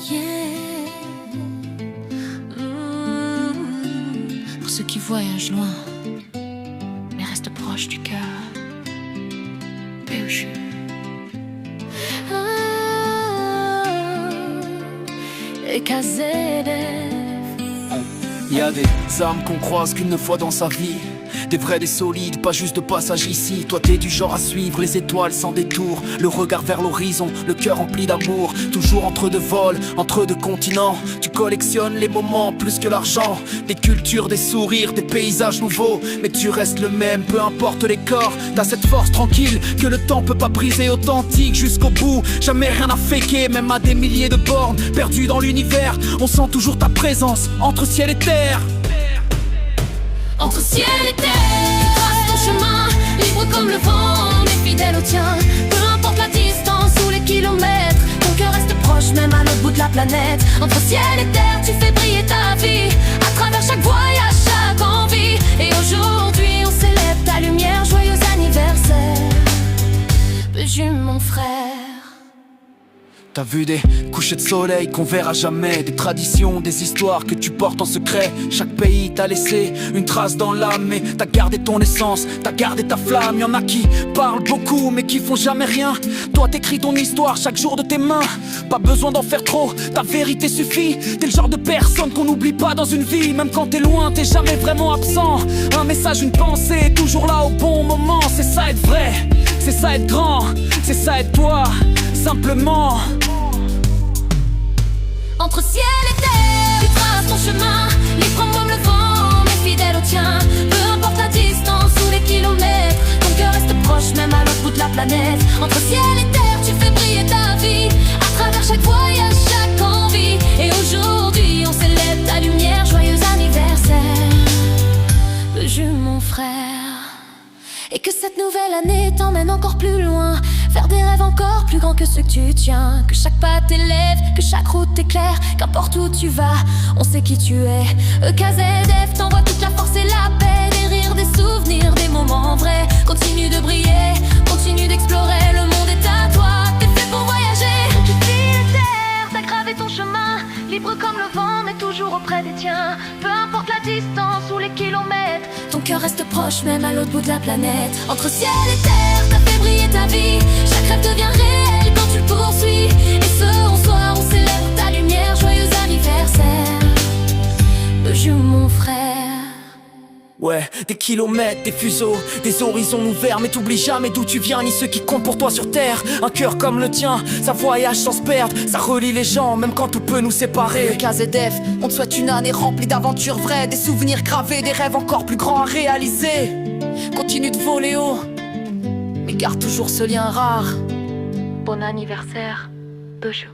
Yeah. Pour ceux qui voyagent loin, mais restent proches du cœur. POG. Et KZF. Y a des âmes qu'on croise qu'une fois dans sa vie, des vrais, des solides, pas juste de passage ici. Toi t'es du genre à suivre les étoiles sans détour, le regard vers l'horizon, le cœur rempli d'amour. Toujours entre deux vols, entre deux continents, tu collectionnes les moments plus que l'argent. Des cultures, des sourires, des paysages nouveaux, mais tu restes le même, peu importe les corps. T'as cette force tranquille que le temps peut pas briser, authentique jusqu'au bout. Jamais rien à faker, même à des milliers de bornes. Perdu dans l'univers, on sent toujours ta présence entre ciel et terre. Entre ciel et terre, trace ton chemin, libre comme le vent, mais fidèle au tien. Peu importe la distance ou les kilomètres, ton cœur reste proche même à l'autre bout de la planète. Entre ciel et terre, tu fais briller ta vie, à travers chaque voyage, chaque envie. Et aujourd'hui, on célèbre ta lumière, joyeux anniversaire, POG mon frère. T'as vu des couchers de soleil qu'on verra jamais, des traditions, des histoires que tu portes en secret. Chaque pays t'a laissé une trace dans l'âme, mais t'as gardé ton essence, t'as gardé ta flamme. Y'en a qui parlent beaucoup mais qui font jamais rien. Toi t'écris ton histoire chaque jour de tes mains. Pas besoin d'en faire trop, ta vérité suffit. T'es le genre de personne qu'on n'oublie pas dans une vie. Même quand t'es loin, t'es jamais vraiment absent. Un message, une pensée, toujours là au bon moment. C'est ça être vrai, c'est ça être grand, c'est ça être toi, simplement. Entre ciel et terre, tu traces ton chemin, libre comme le vent, mais fidèle au tien. Peu importe la distance ou les kilomètres, ton cœur reste proche même à l'autre bout de la planète. Entre ciel et terre, tu fais briller ta vie, à travers chaque voyage, chaque envie. Et aujourd'hui, on célèbre ta lumière, joyeux anniversaire, POG mon frère. Et que cette nouvelle année t'emmène encore plus loin, faire des rêves encore plus grands que ceux que tu tiens. Que chaque pas t'élève, que chaque route t'éclaire, qu'importe où tu vas, on sait qui tu es. KZF t'envoie toute la force et la paix, des rires, des souvenirs, des moments vrais. Continue de briller, continue d'explorer, le monde est à toi, t'es fait pour voyager. Tu fais la terre, t'as gravé ton chemin, libre comme le vent, mais toujours auprès des tiens. Peu importe la distance ou les kilomètres, ton cœur reste proche même à l'autre bout de la planète. Entre ciel et terre, t'as fait briller ta vie, chaque rêve devient réel quand tu le poursuis. Et ce soir, on célèbre ta lumière, joyeux anniversaire, POG mon frère. Ouais, des kilomètres, des fuseaux, des horizons ouverts, mais t'oublies jamais d'où tu viens, ni ceux qui comptent pour toi sur terre. Un cœur comme le tien, ça voyage sans se perdre, ça relie les gens, même quand tout peut nous séparer. KZF, on te souhaite une année remplie d'aventures vraies, des souvenirs gravés, des rêves encore plus grands à réaliser. Continue de voler haut, mais garde toujours ce lien rare. Bon anniversaire, POG.